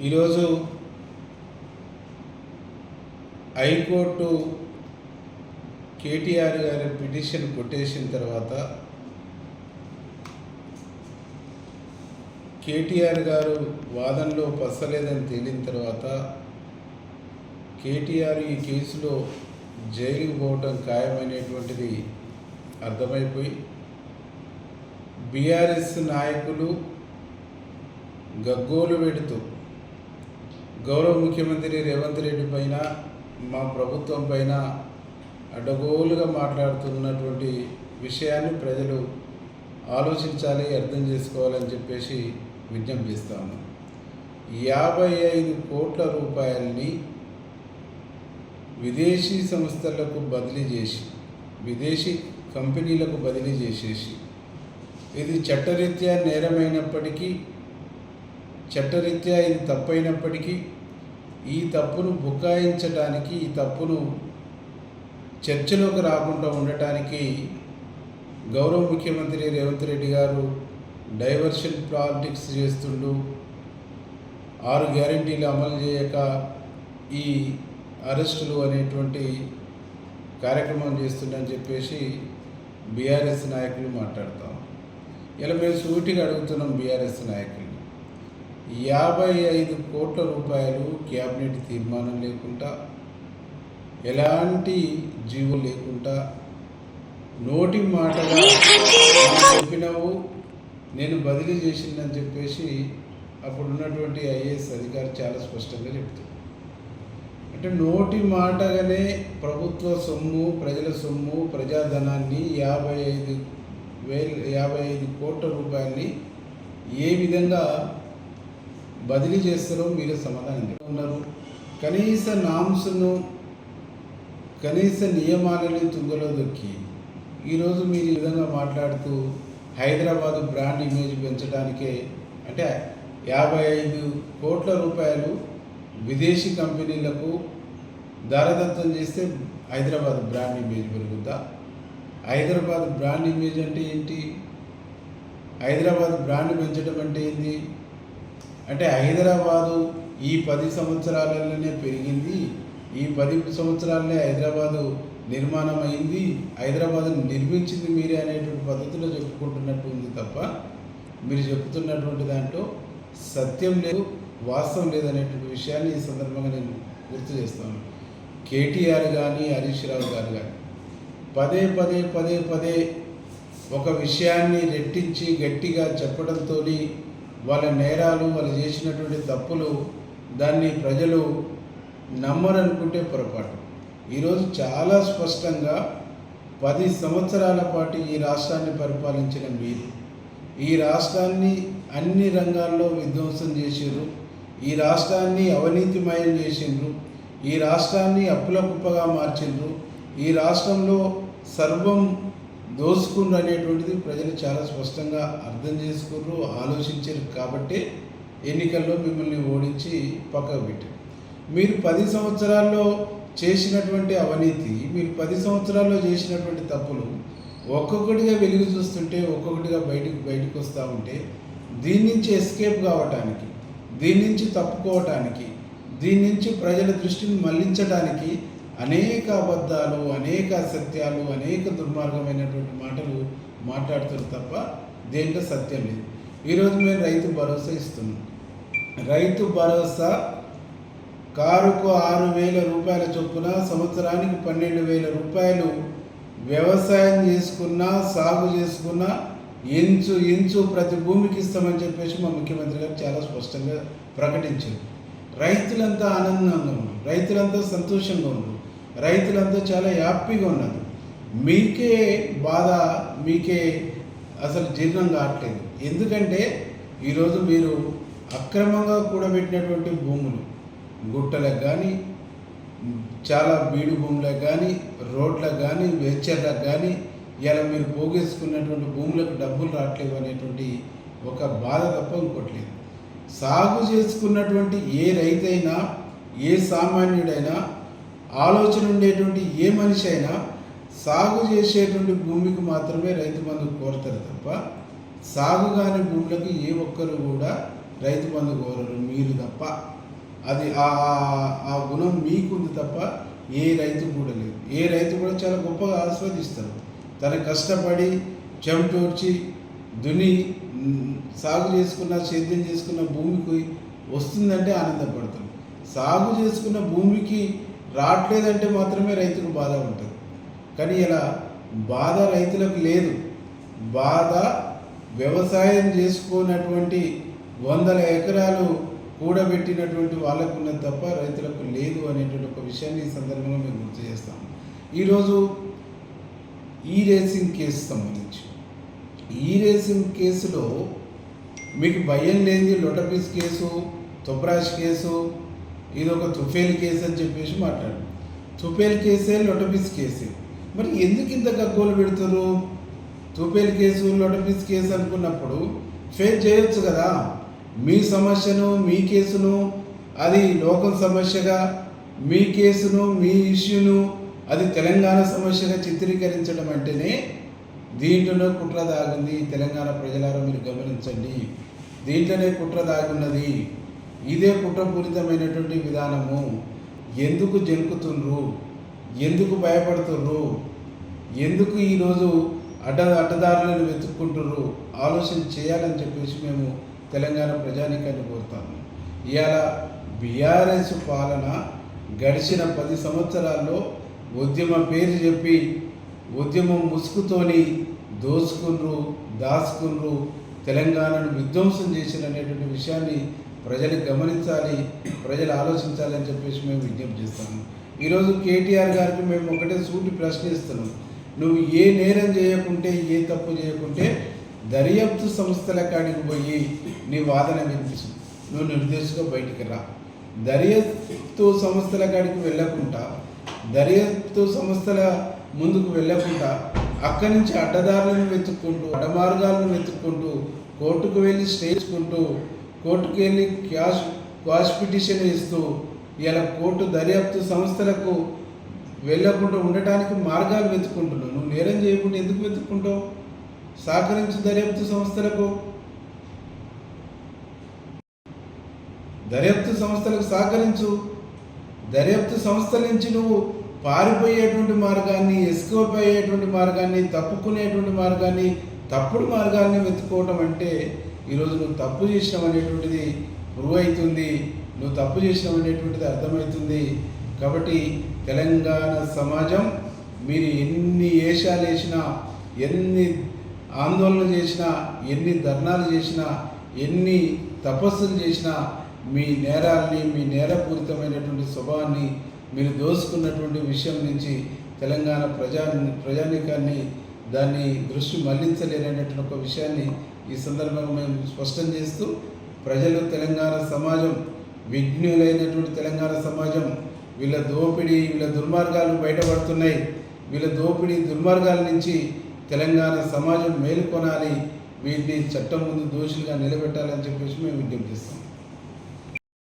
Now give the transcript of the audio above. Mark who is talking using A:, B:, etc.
A: ఈరోజు హైకోర్టు కేటీఆర్ గారి పిటిషన్ కొట్టేసిన తర్వాత కేటీఆర్ గారు వాదనలో పసలేదని తేలిన తర్వాత కేటీఆర్ ఈ కేసులో జైలుకు పోవటం ఖాయమైనటువంటిది అర్థమైపోయి బీఆర్ఎస్ నాయకులు గగ్గోలు పెడుతూ గౌరవ ముఖ్యమంత్రి రేవంత్ రెడ్డి పైన మా ప్రభుత్వం పైన అడ్డగోలుగా మాట్లాడుతున్నటువంటి విషయాన్ని ప్రజలు ఆలోచించాలి, అర్థం చేసుకోవాలని చెప్పేసి విజ్ఞప్తి చేస్తాము. 55 కోట్ల రూపాయలని విదేశీ సంస్థలకు బదిలీ చేసి, విదేశీ కంపెనీలకు బదిలీ చేసేసి, ఇది చట్టరీత్యా నేరమైనప్పటికీ, చట్టరీత్యా ఇది తప్పైనప్పటికీ ఈ తప్పును బుకాయించడానికి, ఈ తప్పును చర్చలోకి రాకుండా ఉండటానికి గౌరవ ముఖ్యమంత్రి రేవంత్ రెడ్డి గారు డైవర్షన్ పాలిటిక్స్ చేస్తుండు. 6 గ్యారెంటీలు అమలు చేయక ఈ అరెస్టులు అనేటువంటి కార్యక్రమం చేస్తుండని చెప్పేసి బీఆర్ఎస్ నాయకులు మాట్లాడతాం. ఇలా మేము సూటిగా అడుగుతున్నాం బీఆర్ఎస్ నాయకులు, 55 కోట్ల రూపాయలు క్యాబినెట్ తీర్మానం లేకుండా, ఎలాంటి జీవో లేకుండా నోటి మాటగా చెప్పినావు నేను బదిలీ చేసిందని చెప్పేసి అప్పుడు ఉన్నటువంటి ఐఏఎస్ అధికారి చాలా స్పష్టంగా చెప్తారు. అంటే నోటి మాటగానే ప్రభుత్వ సొమ్ము, ప్రజల సొమ్ము, ప్రజాధనాన్ని 55 కోట్ల రూపాయలని ఏ విధంగా బదిలీ చేస్తారో మీరు సమాధానం చెప్తున్నారు. కనీస నామ్స్ను, కనీస నియమాలని తుంగలో దొక్కి ఈరోజు మీరు ఈ విధంగా మాట్లాడుతూ హైదరాబాదు బ్రాండ్ ఇమేజ్ పెంచడానికే, అంటే 55 కోట్ల రూపాయలు విదేశీ కంపెనీలకు దారదత్తం చేస్తే హైదరాబాద్ బ్రాండ్ ఇమేజ్ పెరుగుద్దా? హైదరాబాద్ బ్రాండ్ ఇమేజ్ అంటే ఏంటి? హైదరాబాద్ బ్రాండ్ పెంచడం అంటే ఏంటి? అంటే హైదరాబాదు ఈ 10 సంవత్సరాలలోనే పెరిగింది, ఈ 10 సంవత్సరాలనే హైదరాబాదు నిర్మాణం అయింది, హైదరాబాదు నిర్మించింది మీరే అనేటువంటి పద్ధతిలో చెప్పుకుంటున్నట్టు ఉంది తప్ప మీరు చెప్తున్నటువంటి దాంట్లో సత్యం లేదు, వాస్తవం లేదనేటువంటి విషయాన్ని ఈ సందర్భంగా నేను గుర్తు చేస్తాను. కేటీఆర్ కానీ హరీష్ రావు గారు కానీ పదే ఒక విషయాన్ని రెట్టించి గట్టిగా చెప్పడంతో వాళ్ళ నేరాలు, వాళ్ళు చేసినటువంటి తప్పులు దాన్ని ప్రజలు నమ్మరనుకుంటే పొరపాటు. ఈరోజు చాలా స్పష్టంగా 10 సంవత్సరాల పాటు ఈ రాష్ట్రాన్ని పరిపాలించిన మీరు ఈ రాష్ట్రాన్ని అన్ని రంగాల్లో విధ్వంసం చేసిండ్రు, ఈ రాష్ట్రాన్ని అవినీతిమయం చేసిండ్రు, ఈ రాష్ట్రాన్ని అప్పుల కుప్పగా మార్చిండ్రు, ఈ రాష్ట్రంలో సర్వం దోసుకుండ్రు అనేటువంటిది ప్రజలు చాలా స్పష్టంగా అర్థం చేసుకున్నారు, ఆలోచించారు. కాబట్టి ఎన్నికల్లో మిమ్మల్ని ఓడించి పక్కకు పెట్టారు. మీరు 10 సంవత్సరాల్లో చేసినటువంటి అవినీతి, మీరు 10 సంవత్సరాల్లో చేసినటువంటి తప్పులు ఒక్కొక్కటిగా వెలుగు చూస్తుంటే, ఒక్కొక్కటిగా బయటకు వస్తూ ఉంటే, దీని నుంచి ఎస్కేప్ కావటానికి, దీని నుంచి తప్పుకోవటానికి, దీని నుంచి ప్రజల దృష్టిని మళ్లించడానికి అనేక అబద్ధాలు, అనేక అసత్యాలు, అనేక దుర్మార్గమైనటువంటి మాటలు మాట్లాడుతారు తప్ప దేంట్లో సత్యం లేదు. ఈరోజు మేము రైతు భరోసా ఇస్తున్నాం. రైతు భరోసా కారుకు 6,000 రూపాయల చొప్పున సంవత్సరానికి 12,000 రూపాయలు వ్యవసాయం చేసుకున్నా, సాగు చేసుకున్నా ఇంచు ప్రతి భూమికి ఇస్తామని చెప్పేసి మా ముఖ్యమంత్రి గారు చాలా స్పష్టంగా ప్రకటించారు. రైతులంతా ఆనందంగా ఉన్నారు, రైతులంతా సంతోషంగా ఉన్నారు, రైతులంతా చాలా హ్యాపీగా ఉన్నారు. మీకే బాధ, మీకే అసలు జీర్ణం కావట్లేదు. ఎందుకంటే ఈరోజు మీరు అక్రమంగా కూడబెట్టినటువంటి భూములు, గుట్టలకు కానీ, చాలా బీడు భూములకు కానీ, రోడ్లకు కానీ, వెంచర్లకు కానీ, ఇలా మీరు పోగేసుకున్నటువంటి భూములకు డబ్బులు రావట్లేదు అనేటువంటి ఒక బాధ తప్ప ఇంకోట్లేదు. సాగు చేసుకున్నటువంటి ఏ రైతైనా, ఏ సామాన్యుడైనా, ఆలోచన ఉండేటువంటి ఏ మనిషి అయినా సాగు చేసేటువంటి భూమికి మాత్రమే రైతు బంధు కోరతారు తప్ప సాగు కాని భూములకు ఏ ఒక్కరు కూడా రైతు బంధు కోరరు మీరు తప్ప. అది ఆ గుణం మీకుంది తప్ప ఏ రైతు కూడా లేదు. ఏ రైతు కూడా చాలా గొప్పగా ఆస్వాదిస్తారు. తన కష్టపడి చెమటోడ్చి దున్ని సాగు చేసుకున్న సేద్యం చేసుకున్న భూమికి వస్తుందంటే ఆనందపడతాం. సాగు చేసుకున్న భూమికి రావట్లేదంటే మాత్రమే రైతుకు బాధ ఉంటుంది. కానీ ఇలా బాధ రైతులకు లేదు. బాధ వ్యవసాయం చేసుకున్నటువంటి 100 ఎకరాలు కూడబెట్టినటువంటి వాళ్ళకు ఉన్నది తప్ప రైతులకు లేదు అనేటువంటి ఒక విషయాన్ని ఈ సందర్భంగా మేము గుర్తు చేస్తాం. ఈరోజు ఈ రేసింగ్ కేసు సంబంధించి ఈ రేసింగ్ కేసులో మీకు భయం లేని లొటపీస్ కేసు, తొబ్రాష్ కేసు, ఇది ఒక తుఫేల్ కేసు అని చెప్పేసి మాట్లాడు. తుఫేల్ కేసే లొటపీస్ కేసే. మరి ఎందుకు ఇంత గగ్గోలు పెడుతున్నారు? తుఫేల్ కేసు లొటపీస్ కేసు అనుకున్నప్పుడు ఫేస్ చేయొచ్చు కదా. మీ సమస్యను మీ కేసును అది లోకల్ సమస్యగా, మీ కేసును మీ ఇష్యూను అది తెలంగాణ సమస్యగా చిత్రీకరించడం అంటేనే దీంట్లోనే కుట్ర దాగుంది. తెలంగాణ ప్రజలారా మీరు గమనించండి, దీంట్లోనే కుట్ర దాగున్నది. ఇదే కుట్రపూరితమైనటువంటి విధానము. ఎందుకు జంకుతుండ్రు? ఎందుకు భయపడుతుర్రు? ఎందుకు ఈరోజు అడ్డదారులను వెతుక్కుంటుర్రు? ఆలోచన చేయాలని చెప్పేసి మేము తెలంగాణ ప్రజానీకాన్ని కోరుతాము. ఇవాళ బీఆర్ఎస్ పాలన గడిచిన 10 సంవత్సరాల్లో ఉద్యమ పేరు చెప్పి ఉద్యమం ముసుగుతోని దోసుకుండ్రు, దాచుకుండ్రు, తెలంగాణను విధ్వంసం చేసిననేటువంటి విషయాన్ని ప్రజలు గమనించాలి, ప్రజలు ఆలోచించాలని చెప్పేసి మేము విజ్ఞప్తి చేస్తాము. ఈరోజు కేటీఆర్ గారికి మేము ఒకటే సూటి ప్రశ్న ఇస్తున్నాం. నువ్వు ఏ నేరం చేయకుంటే, ఏ తప్పు చేయకుంటే దర్యాప్తు సంస్థల కాడికి పోయి నీ వాదన వినిపించు. నువ్వు నిర్దేశంగా బయటికి రా. దర్యాప్తు సంస్థల కాడికి వెళ్ళకుండా, దర్యాప్తు సంస్థల ముందుకు వెళ్ళకుండా అక్కడి నుంచి అడ్డదారులను వెతుక్కుంటూ, అడ్డమార్గాలను వెతుక్కుంటూ, కోర్టుకు వెళ్ళి స్టేజ్కుంటూ, కోర్టుకు వెళ్ళి క్వాష్ పిటిషన్ ఇస్తూ ఇలా కోర్టు దర్యాప్తు సంస్థలకు వెళ్ళకుండా ఉండటానికి మార్గాలు వెతుక్కుంటున్నావు. నువ్వు నేరం చేయకుండా ఎందుకు వెతుక్కుంటావు? సహకరించు దర్యాప్తు సంస్థలకు. దర్యాప్తు సంస్థలకు సహకరించు. దర్యాప్తు సంస్థల నుంచి నువ్వు పారిపోయేటువంటి మార్గాన్ని, ఎస్కేప్ అయ్యేటువంటి మార్గాన్ని, తప్పుకునేటువంటి మార్గాన్ని, తప్పుడు మార్గాన్ని వెతుక్కోవటం అంటే ఈరోజు నువ్వు తప్పు చేసినావు అనేటువంటిది ప్రూవ్ అవుతుంది. నువ్వు తప్పు చేసినావు అనేటువంటిది అర్థమవుతుంది. కాబట్టి తెలంగాణ సమాజం మీరు ఎన్ని ఏషాలు వేసినా, ఎన్ని ఆందోళన చేసినా, ఎన్ని ధర్నాలు చేసినా, ఎన్ని తపస్సులు చేసినా మీ నేరాల్ని, మీ నేరపూరితమైనటువంటి స్వభావాన్ని, మీరు దోసుకున్నటువంటి విషయం నుంచి తెలంగాణ ప్రజానీకాన్ని దాన్ని దృష్టి మళ్లించలేనటువంటి ఒక విషయాన్ని ఈ సందర్భంగా మేము స్పష్టం చేస్తూ, ప్రజలు తెలంగాణ సమాజం, విఘ్నులైనటువంటి తెలంగాణ సమాజం, వీళ్ళ దోపిడీ, వీళ్ళ దుర్మార్గాలు బయటపడుతున్నాయి. వీళ్ళ దోపిడీ దుర్మార్గాల నుంచి తెలంగాణ సమాజం మేలుకొనాలి. వీటిని చట్టం ముందు దోషులుగా నిలబెట్టాలని చెప్పేసి మేము విజ్ఞప్తిస్తాం.